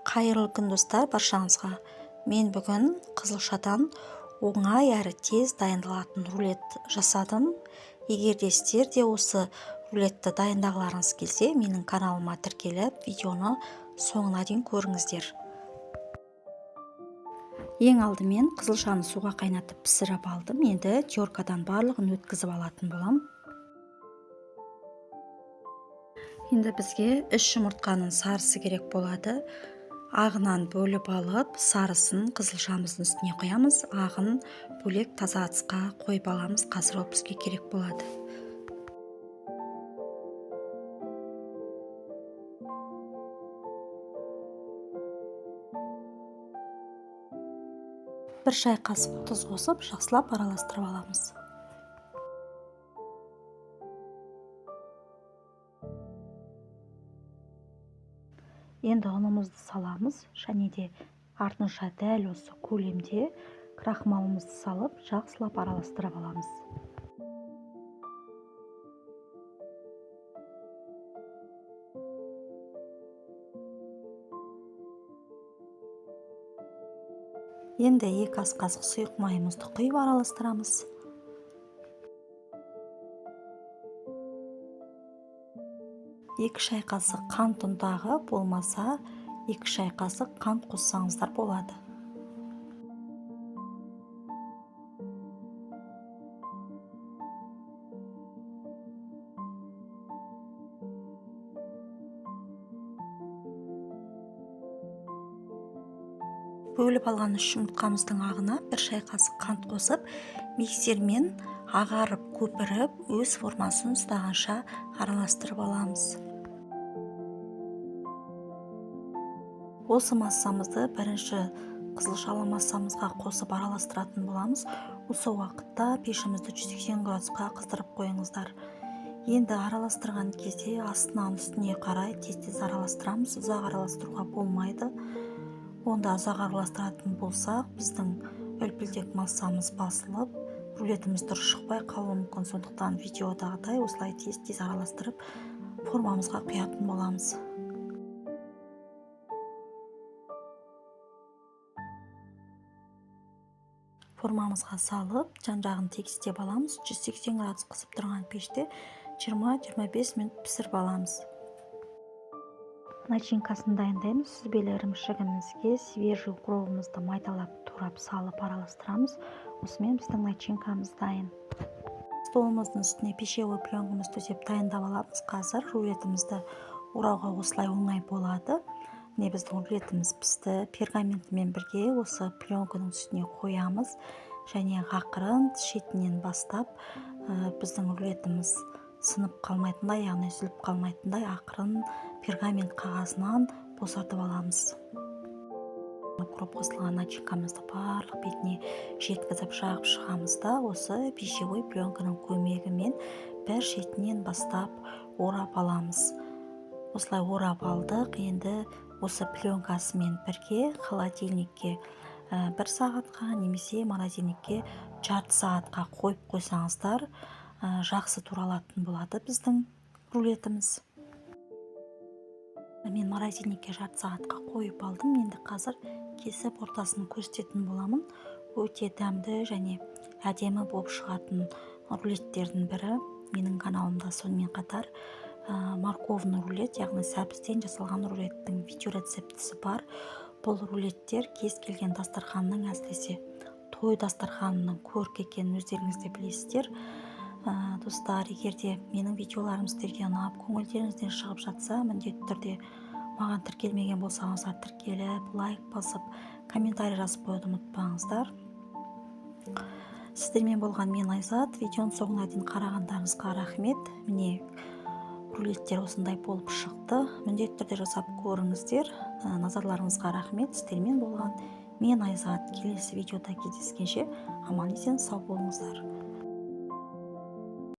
Қайырлы күн достар баршаңызға. Мен бүгін қызылшадан оңай әрі тез дайындалатын рулет жасадым. Егер де сіздер де осы рулетті дайындағыларыңыз келсе, менің каналыма тіркеліп, видеоны соңына дейін көріңіздер. Ең алдымен қызылшаны суға қайнатып пісіріп алдым. Енді теркадан барлығын өткізіп алатын болам. Енді бізге 3 жұмыртқаның сарысы керек болады. Ағынан бөліп алып, сарысын қызылшамыздың үстіне қоямыз. Ағын бөлек таза ыдысқа қойып аламыз. Қазір ол бізге керек болады. Бір шай қасық тұз қосып, жақсылап араластырып аламыз. Енді ұнымызды саламыз, және де артынша дәл осы көлемде крахмалымызды салып, жақсылап араластырып аламыз. Енді 2 ас қасық сұйық майымызды құйып араластырамыз. Екі шай қасық қант ұнтағы, болмаса 2 шай қасық қант қоссаңыздар болады. Бөліп алған 3 жұмыртқамыздың ағына 1 шай қасық қант қосып, миксермен ағарып, көпіріп, өз формасын ұстағанша араластырып аламыз. Осы массамызды бірінші қызылшалы массамызға қосып араластыратын боламыз. Осы уақытта пешімізді 180 градусқа қыздырып қойыңыздар. Енді араластырған кезде астынан үстіне қарай тез-тез араластырамыз. Ұзақ араластыруға болмайды. Онда ұзақ араластыратын болсақ, біздің үлпілдек массамыз басылып, рулетіміз дұрыс шықпай қалуы мүмкін. Сондықтан видеодағыдай осылай тез-тез араластырып, формамызға құятын боламыз. Формамызға салып, жан-жағын тегістеп аламыз. 180 градус қысып тұрған пеште 20-25 минут пісіріп аламыз. Начинкасын дайындаймыз. Сүзбелі ірімшігімізге свежий укропымызды майдалап турап салып араластырамыз. Осымен біздің начинкамыз дайын. Столымыздың үстіне пищевой пленкамызды төсеп дайындап аламыз. Қазір рулетімізді орауға осылай оңай болады. Міне біздің рулетіміз пісті. Пергаментімен бірге осы пленканың үстіне қоямыз. Және ақырын шетінен бастап біздің рулетіміз сынып қалмайтындай, яғни үзіліп қалмайтындай ақырын пергамент қағазынан босатып аламыз. Укроп қосылған начинкамызды барлық бетіне жеткізіп жағып шығамыз да, осы пищевой пленканың көмегімен бір шетінен бастап орап аламыз. Осылай орап алдық. Енді осы пленкасымен бірге холодильникке 1 сағатқа немесе морозильникке жарты сағатқа қойып қойсаңыздар, жақсы туралатын болады біздің рулетіміз. Мен морозильникке жарты сағатқа қойып алдым. Енді қазір кесіп ортасын көрсететін боламын. Өте дәмді және әдемі болып шығатын рулеттердің бірі менің каналымда. Сонымен қатар морковный рулет, яғни сәбізден жасалған рулеттің видео рецептісі бар. Бұл рулеттер кез келген дастарханның, әсіресе той дастарханының көркі екенін өздеріңіз де білесіздер. Достар, егер де менің видеоларым сіздерге ұнап, көңілдеріңізден шығып жатса, міндетті түрде маған тіркелмеген болсаңыздар тіркеліп, лайк басып, комментарий жазып қоюды ұмытпаңыздар. Сіздермен болған мен Айзат. Видеоның соңына дейін қарағандарыңызға рахмет. Міне рулеттер осындай болып шықты. Міндетті түрде жасап көріңіздер. Назарларыңызға рахмет. Сіздермен болған мен Айзат. Келесі видеода кездескенше аман есен сау болыңыздар.